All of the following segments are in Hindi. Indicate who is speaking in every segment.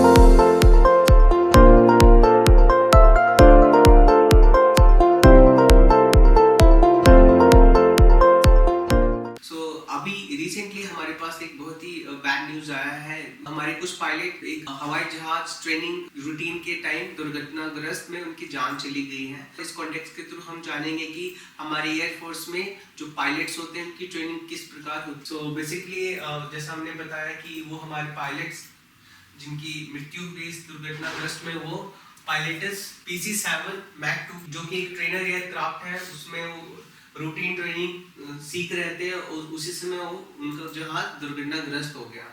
Speaker 1: अभी रिसेंटली हमारे पास एक बहुत ही बैड न्यूज आया है। हमारे कुछ पायलट एक हवाई जहाज ट्रेनिंग रूटीन के टाइम दुर्घटनाग्रस्त में उनकी जान चली गई है। इस कॉन्टेक्स्ट के थ्रू हम जानेंगे कि हमारे एयरफोर्स में जो पायलट्स होते हैं उनकी ट्रेनिंग किस प्रकार होती है। सो बेसिकली जैसा हमने बताया कि वो हमारे पायलट्स जिनकी मृत्यु हुई इस दुर्घटनाग्रस्त में, वो पायलट्स PC-7 मैक 2 जो कि एक ट्रेनर एयरक्राफ्ट है, उसमें वो रूटीन ट्रेनिंग सीख रहे थे और उसी समय वो उनका जहाज दुर्घटनाग्रस्त हो गया।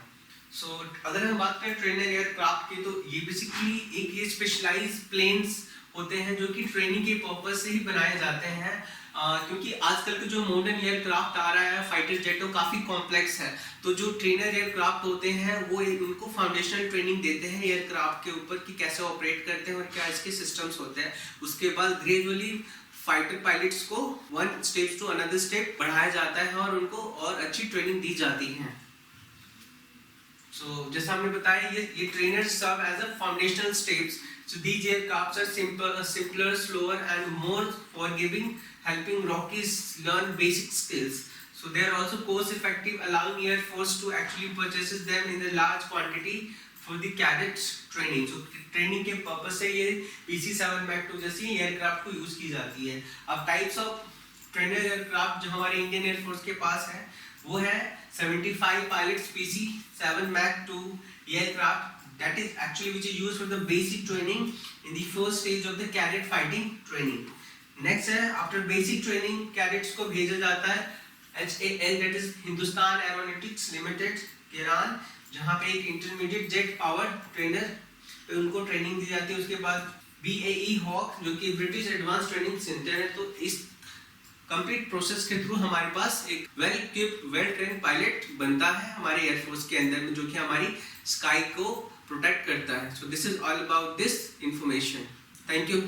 Speaker 1: सो अगर हम बात करें ट्रेनर एयरक्राफ्ट की, तो ये बेसिकली एक ये स्पेशलाइज्ड प्लेन्स होते हैं जो कि ट्रेनिंग के पर्पस से ही बनाए जाते हैं। क्योंकि आजकल के जो मॉडर्न एयरक्राफ्ट आ रहा है फाइटर जेट, वो काफ़ी कॉम्प्लेक्स है। तो जो ट्रेनर एयरक्राफ्ट होते हैं वो उनको फाउंडेशनल ट्रेनिंग देते हैं एयरक्राफ्ट के ऊपर कि कैसे ऑपरेट करते हैं और क्या इसके सिस्टम्स होते हैं। उसके बाद ग्रेजुअली फाइटर पायलट्स को one step to another step बढ़ाया जाता है और उनको और अच्छी ट्रेनिंग दी जाती है। So, जैसा हमने बताया, ये trainers serve as a foundational steps. So these aircrafts are simpler, slower, and more forgiving, helping rookies learn basic skills. So they are also cost-effective, allowing Air Force to actually purchase them in a large quantity for the cadets training. So training के पर्पस से ये PC-7 मैक 2 जैसी एयरक्राफ्ट को यूज की जाती है। अब टाइप्स ऑफ ट्रेनर एयरक्राफ्ट जो हमारे इंडियन एयरफोर्स के पास है वो है 75 pilots PC-7 Mach 2 aircraft that is actually which is used for the basic training in the first stage of the cadet fighting training. Next है आफ्टर बेसिक ट्रेनिंग कैडेट्स को भेजा जाता है HAL that is Hindustan aeronautics limited Kieron, जहाँ पे एक इंटरमीडिएट जेट पावर ट्रेनर पे उनको ट्रेनिंग दी जाती है। उसके बाद BAE हॉक जो कि ब्रिटिश एडवांस ट्रेनिंग सेंटर है। तो इस कंप्लीट प्रोसेस के थ्रू हमारे पास एक well equipped well trained pilot बनता है हमारे एयरफोर्स के अंदर में, जो कि हमारी स्काई को प्रोटेक्ट करता है। So this is all about this information. Thank you.